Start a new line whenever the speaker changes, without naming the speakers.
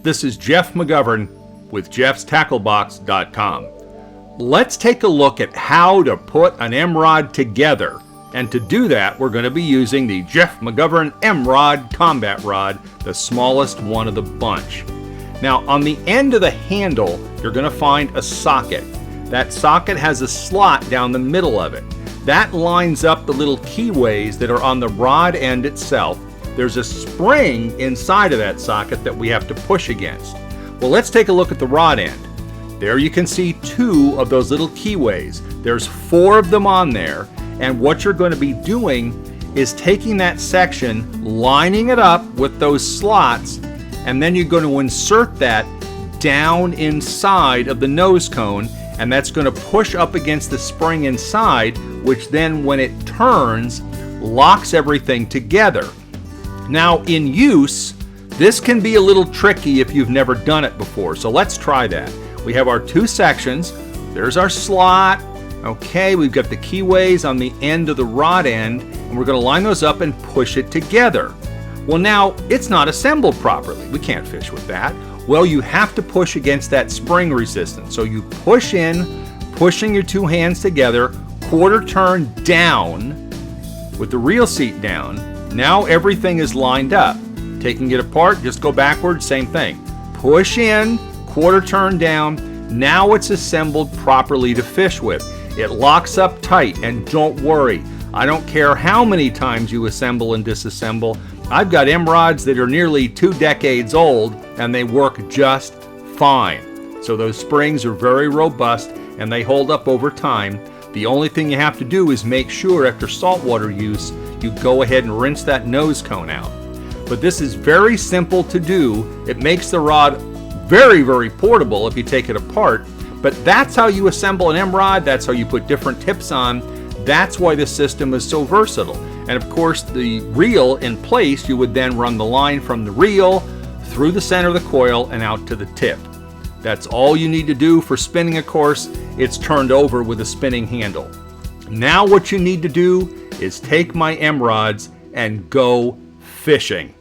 This is Jeff McGovern with jeffstacklebox.com. Let's take a look at how to put an Emmrod together. And to do that, we're going to be using the Jeff McGovern Emmrod Comabt Rod, the smallest one of the bunch. Now, on the end of the handle, you're going to find a socket. That socket has a slot down the middle of it. That lines up the little keyways that are on the rod end itself. There's a spring inside of that socket that we have to push against. Well, let's take a look at the rod end. There you can see 2 of those little keyways. There's 4 of them on there, and what you're going to be doing is taking that section, lining it up with those slots, and then you're going to insert that down inside of the nose cone, and that's going to push up against the spring inside, which then when it turns, locks everything together. Now in use, this can be a little tricky if you've never done it before, so let's try that. We have our 2 sections. There's our slot. Okay, we've got the keyways on the end of the rod end, and we're going to line those up and push it together. Well, now it's not assembled properly. We can't fish with that. Well, you have to push against that spring resistance. So you push in, pushing your 2 hands together, quarter turn down with the reel seat down. Now everything is lined up. Taking it apart, just go backwards, same thing. Push in, quarter turn down. Now it's assembled properly to fish with. It locks up tight, and don't worry. I don't care how many times you assemble and disassemble. I've got Emmrods that are nearly 2 decades old, and they work just fine. So those springs are very robust, and they hold up over time. The only thing you have to do is make sure after saltwater use, you go ahead and rinse that nose cone out. But this is very simple to do. It makes the rod very, very portable if you take it apart. But that's how you assemble an Emmrod. That's how you put different tips on. That's why this system is so versatile. And of course, the reel in place, you would then run the line from the reel through the center of the coil and out to the tip. That's all you need to do for spinning, of course. It's turned over with a spinning handle. Now what you need to do is take my Emmrods and go fishing.